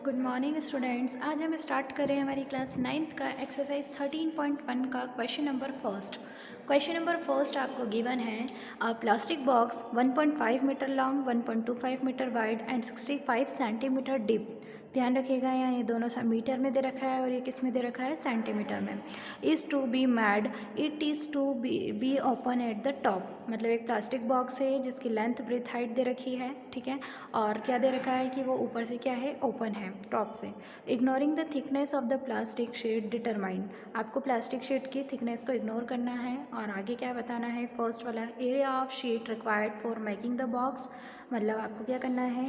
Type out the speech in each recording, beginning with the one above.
Good morning students. आज हम start कर रहे हैं हमारी क्लास 9th का एक्सरसाइज 13.1 का question number first. Question number first आपको गिवन है a plastic box 1.5 metre long, 1.25 metre wide and 65 centimetre deep. ध्यान रखिएगा, यहाँ ये दोनों मीटर में दे रखा है और ये किस में दे रखा है, सेंटीमीटर में। Is to be made, it is to be open at the top. मतलब एक प्लास्टिक बॉक्स है जिसकी लेंथ ब्रेथ हाइट दे रखी है, ठीक है, और क्या दे रखा है कि वो ऊपर से क्या है, ओपन है टॉप से। Ignoring the thickness of the plastic sheet determine. आपको प्लास्टिक शीट की थिकनेस को इग्नोर करना है और आगे क्या बताना है। फर्स्ट वाला, area of sheet required for making the box. मतलब आपको क्या करना है,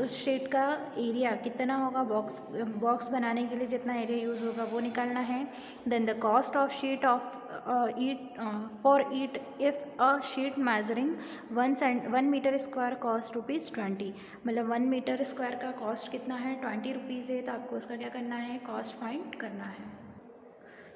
उस शीट का एरिया कितना होगा, बॉक्स बनाने के लिए जितना एरिया यूज़ होगा वो निकालना है। Then the cost of sheet of for it if a sheet measuring 1 metre square cost ₹20। मतलब 1 मीटर स्क्वायर का कॉस्ट कितना है, ₹20 है। तो आपको उसका क्या करना है, कॉस्ट फाइंड करना है।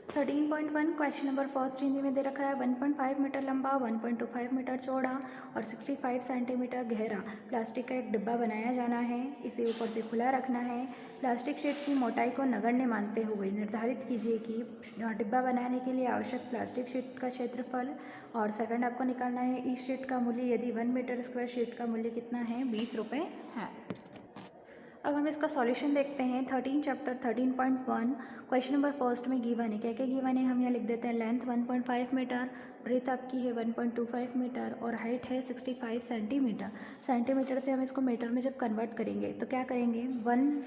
13.1 क्वेश्चन नंबर फर्स्ट हिंदी में दे रखा है 1.5 मीटर लंबा, 1.25 मीटर चौड़ा और 65 सेंटीमीटर गहरा प्लास्टिक का एक डिब्बा बनाया जाना है। इसे ऊपर से खुला रखना है। प्लास्टिक शीट की मोटाई को नगण्य मानते हुए निर्धारित कीजिए कि डिब्बा बनाने के लिए आवश्यक प्लास्टिक शीट का क्षेत्रफल। और सेकंड आपको निकालना है इस शीट का मूल्य, यदि 1 मीटर स्क्वायर शीट का मूल्य कितना है, ₹20 है। अब हम इसका सॉल्यूशन देखते हैं। 13 चैप्टर 13.1 क्वेश्चन नंबर फर्स्ट में गिवन है, क्या क्या गिवन है हम यहाँ लिख देते हैं। लेंथ 1.5 मीटर, ब्रेथ आपकी है 1.25 मीटर और हाइट है 65 सेंटीमीटर। सेंटीमीटर से हम इसको मीटर में जब कन्वर्ट करेंगे तो क्या करेंगे, 1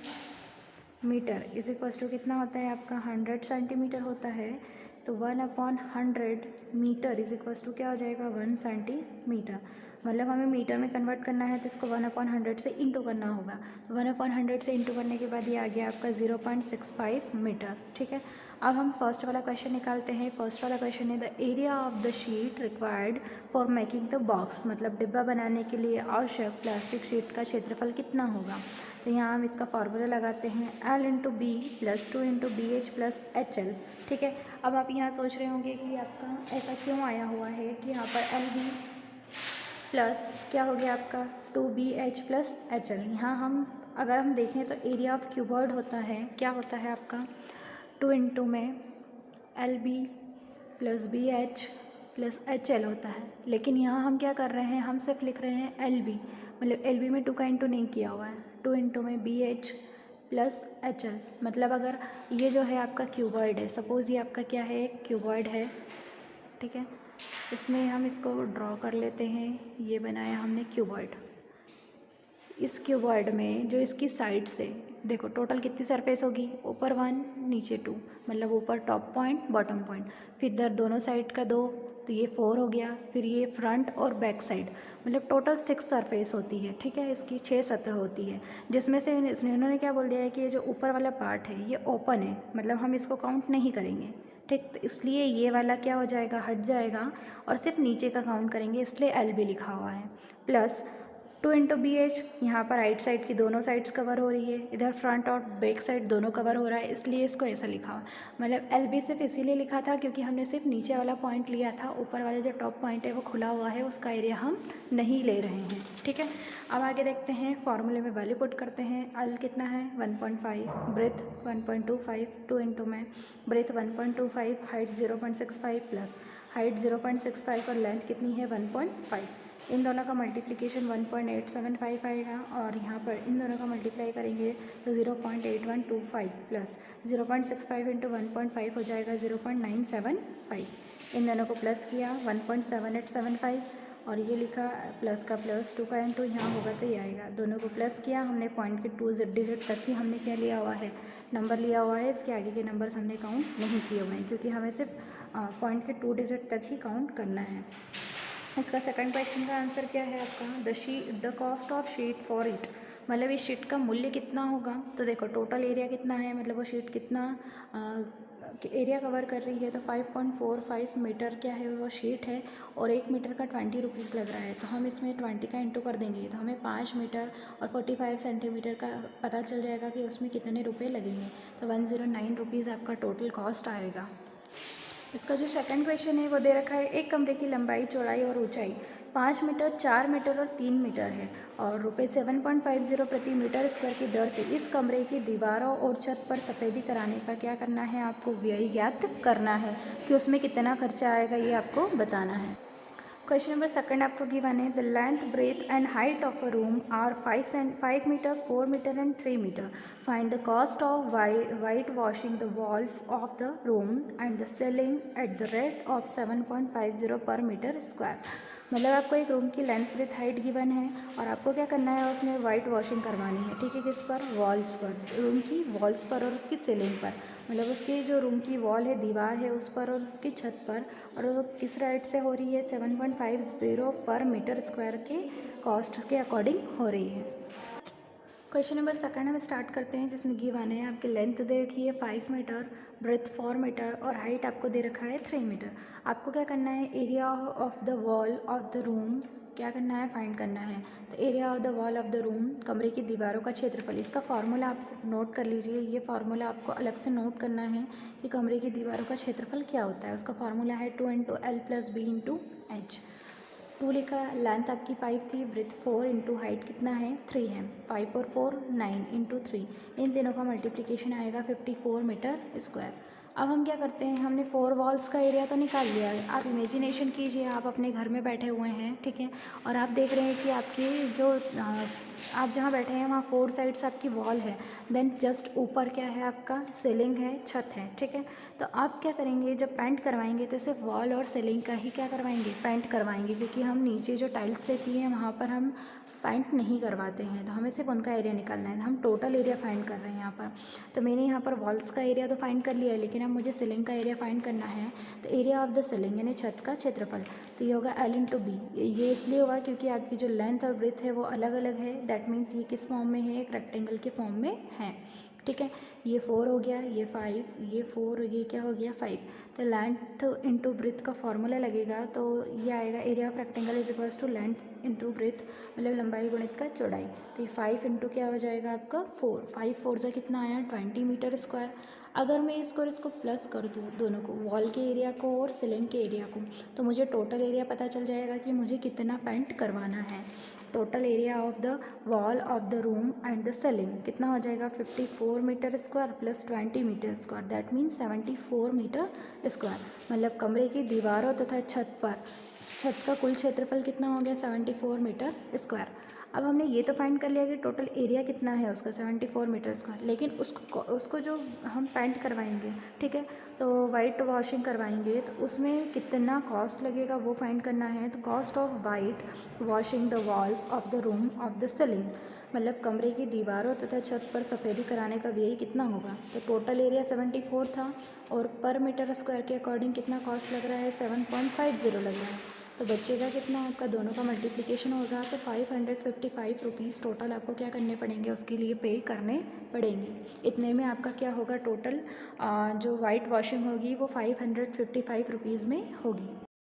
मीटर इज इक्वल्स टू कितना होता है आपका, 100 सेंटीमीटर होता है। तो 1/100 मीटर इज इक्वल्स टू क्या हो जाएगा, 1 सेंटीमीटर। मतलब हमें मीटर में कन्वर्ट करना है तो इसको 1/100 से इंटू करना होगा। तो 1/100 से इंटू करने के बाद ये आ गया आपका 0.65 मीटर, ठीक है। अब हम फर्स्ट वाला क्वेश्चन निकालते हैं। फर्स्ट वाला क्वेश्चन है the area of the sheet required for making the box. मतलब डिब्बा बनाने के लिए आवश्यक प्लास्टिक शीट का क्षेत्रफल कितना होगा। तो यहाँ हम इसका फार्मूला लगाते हैं, L/B + 2/BH+HL, ठीक है। अब आप यहाँ सोच रहे होंगे कि आपका ऐसा क्यों आया हुआ है कि यहाँ पर LB प्लस क्या हो गया आपका 2BH+HL। यहाँ हम अगर हम देखें तो एरिया ऑफ क्यूबॉइड होता है, क्या होता है आपका, 2 में LB + BH+HL होता है। लेकिन यहाँ हम क्या कर रहे हैं, हम सिर्फ लिख रहे हैं LB। मतलब LB में 2 का इंटू नहीं किया हुआ है, 2 में BH+HL। मतलब अगर ये जो है आपका क्यूबॉइड है, सपोज़ ये आपका क्या है, एक क्यूबॉइड है, ठीक है। इसमें हम इसको ड्रॉ कर लेते हैं। ये बनाया हमने क्यूबॉइड। इस क्यूबॉइड में जो इसकी साइड से देखो टोटल कितनी सरफेस होगी, ऊपर 1 नीचे 2, मतलब ऊपर टॉप पॉइंट बॉटम पॉइंट, फिर इधर दोनों साइड का 2, तो ये 4 हो गया। फिर ये फ्रंट और बैक साइड, मतलब टोटल 6 सरफेस होती है, ठीक है। इसकी 6 सतह होती है, जिसमें से इन्होंने क्या बोल दिया है कि ये जो ऊपर वाला पार्ट है ये ओपन है, मतलब हम इसको काउंट नहीं करेंगे, ठीक। तो इसलिए ये वाला क्या हो जाएगा, हट जाएगा और सिर्फ नीचे का काउंट करेंगे, इसलिए LB लिखा हुआ है। प्लस 2 यहाँ पर राइट साइड की दोनों साइड्स कवर हो रही है, इधर फ्रंट और बैक साइड दोनों कवर हो रहा है, इसलिए इसको ऐसा लिखा हुआ। मतलब LB सिर्फ इसीलिए लिखा था क्योंकि हमने सिर्फ नीचे वाला पॉइंट लिया था, ऊपर वाला जो टॉप पॉइंट है वो खुला हुआ है, उसका एरिया हम नहीं ले रहे हैं, ठीक है। अब आगे देखते हैं, फॉर्मूले में वैल्यू पुट करते हैं। L कितना है 1.5, ब्रेथ 1.25, 2 में ब्रेथ 1.25, हाइट 0.65 प्लस हाइट 0.65 और लेंथ कितनी है 1.5। इन दोनों का मल्टीप्लिकेशन 1.875 आएगा और यहाँ पर इन दोनों का मल्टीप्लाई करेंगे तो 0.8125 प्लस 0.65 इंटू 1.5 हो जाएगा 0.975। इन दोनों को प्लस किया 1.7875 और ये लिखा प्लस का प्लस 2 का इंटू यहाँ होगा तो ये आएगा। दोनों को प्लस किया हमने, पॉइंट के 2 डिजिट तक ही हमने क्या लिया हुआ है, नंबर लिया हुआ है। इसके आगे के नंबर्स हमने काउंट नहीं किए हुए हैं क्योंकि हमें सिर्फ पॉइंट के 2 डिजिट तक ही काउंट करना है। इसका सेकंड क्वेश्चन का आंसर क्या है आपका, the cost of sheet for it. मतलब इस शीट का मूल्य कितना होगा। तो देखो टोटल एरिया कितना है, मतलब वो शीट कितना एरिया कवर कर रही है, तो 5.45 मीटर क्या है वो शीट है और 1 मीटर का ₹20 लग रहा है। तो हम इसमें 20 का इंटू कर देंगे तो हमें 5 मीटर और 45 सेंटीमीटर का पता चल जाएगा कि उसमें कितने रुपये लगेंगे। तो ₹109 आपका टोटल कॉस्ट आएगा। इसका जो सेकंड क्वेश्चन है वो दे रखा है, एक कमरे की लंबाई, चौड़ाई और ऊंचाई 5 मीटर, 4 मीटर और 3 मीटर है और रुपये 7.50 प्रति मीटर स्क्वायर की दर से इस कमरे की दीवारों और छत पर सफ़ेदी कराने का क्या करना है, आपको व्यय ज्ञात करना है कि उसमें कितना खर्चा आएगा, ये आपको बताना है। क्वेश्चन नंबर सेकंड आपको गिवन है the length breadth and height of a room are 5 metre, 4 metre and 3 metre. Find the cost of white washing the wall of the room and the ceiling at the rate of 7.50 per metre square. मतलब आपको एक room की length breadth height given है और आपको क्या करना है, उसमें वाइट वॉशिंग करवानी है, ठीक है, किस पर, वॉल्स पर, रूम की वॉल्स पर और उसकी सीलिंग पर, मतलब उसकी जो रूम की वॉल है, दीवार है, उस पर और उसकी छत पर, और वो किस रेट से हो रही है, 7.50 पर मीटर स्क्वायर के कॉस्ट के अकॉर्डिंग हो रही है। क्वेश्चन नंबर सेकंड हम स्टार्ट करते हैं, जिसमें गिवन है आपकी लेंथ दे रखी है 5 मीटर, ब्रेथ 4 मीटर और हाइट आपको दे रखा है 3 मीटर। आपको क्या करना है, area of the wall of the room क्या करना है, फाइंड करना है। तो area of the wall of the room, कमरे की दीवारों का क्षेत्रफल, इसका फार्मूला आप नोट कर लीजिए। ये फार्मूला आपको अलग से नोट करना है कि कमरे की दीवारों का क्षेत्रफल क्या होता है। उसका फार्मूला है 2 × L+B × H। 2 लिखा, लेंथ आपकी 5 थी, ब्रेथ 4 इंटू हाइट कितना है, 3 है, 5 और 4 9 इंटू 3, इन तीनों का मल्टीप्लिकेशन आएगा 54 मीटर स्क्वायर। अब हम क्या करते हैं, हमने 4 वॉल्स का एरिया तो निकाल लिया है। आप इमेजिनेशन कीजिए, आप अपने घर में बैठे हुए हैं, ठीक है, और आप देख रहे हैं कि आपकी जो आप जहाँ बैठे हैं वहाँ 4 साइड्स आपकी वॉल है, देन जस्ट ऊपर क्या है, आपका सीलिंग है, छत है, ठीक है। तो आप क्या करेंगे, जब पेंट करवाएंगे तो सिर्फ वॉल और सीलिंग का ही क्या करवाएंगे, पेंट करवाएंगे, क्योंकि हम नीचे जो टाइल्स रहती हैं वहाँ पर हम पेंट नहीं करवाते हैं, तो हमें सिर्फ उनका एरिया निकालना है। हम टोटल एरिया फाइंड कर रहे हैं यहाँ पर। तो मैंने यहाँ पर वॉल्स का एरिया तो फाइंड कर लिया है, लेकिन अब मुझे सीलिंग का एरिया फाइंड करना है। तो एरिया ऑफ द सीलिंग यानी छत का क्षेत्रफल, तो ये होगा L × B। ये इसलिए होगा क्योंकि आपकी जो लेंथ और ब्रेथ है वो अलग अलग है, दैट मीन्स ये किस फॉर्म में है, एक रेक्टेंगल के फॉर्म में है, ठीक है। ये 4 हो गया, ये 5, ये 4, ये क्या हो गया 5। तो लेंथ इंटू ब्रेथ का फॉर्मूला लगेगा, तो ये आएगा area of rectangle is equals to length into breadth, मतलब लंबाई गुणित का चौड़ाई। तो ये 5 इंटू क्या हो जाएगा आपका 4, 5 4 जा कितना आया 20 मीटर स्क्वायर। अगर मैं इसको प्लस कर दूँ दोनों को, वॉल के एरिया को और सीलिंग के एरिया को, तो मुझे टोटल एरिया पता चल जाएगा कि मुझे कितना पेंट करवाना है। Total area of the wall of the room and the ceiling कितना हो जाएगा 54 metre square plus 20 metre square, that means 74 metre square. मतलब कमरे की दीवारों तथा छत का कुल क्षेत्रफल कितना हो गया 74 मीटर स्क्वायर। अब हमने ये तो फाइंड कर लिया कि टोटल एरिया कितना है उसका 74 मीटर स्क्वायर, लेकिन उसको जो हम पेंट करवाएंगे, ठीक है, तो वाइट वॉशिंग करवाएंगे तो उसमें कितना कॉस्ट लगेगा वो फाइंड करना है। तो cost of white washing the walls of the room of the ceiling, मतलब कमरे की दीवारों तथा छत पर सफ़ेदी कराने का व्यय कितना होगा। तो टोटल एरिया 74 था और पर मीटर स्क्वायर के अकॉर्डिंग कितना कॉस्ट लग रहा है 7.50 लग रहा है। तो बचेगा कितना, आपका दोनों का मल्टीप्लिकेशन होगा तो 555 रुपीज़ टोटल आपको क्या करने पड़ेंगे, उसके लिए पे करने पड़ेंगे। इतने में आपका क्या होगा, टोटल जो वाइट वॉशिंग होगी वो 555 रुपीज़ में होगी।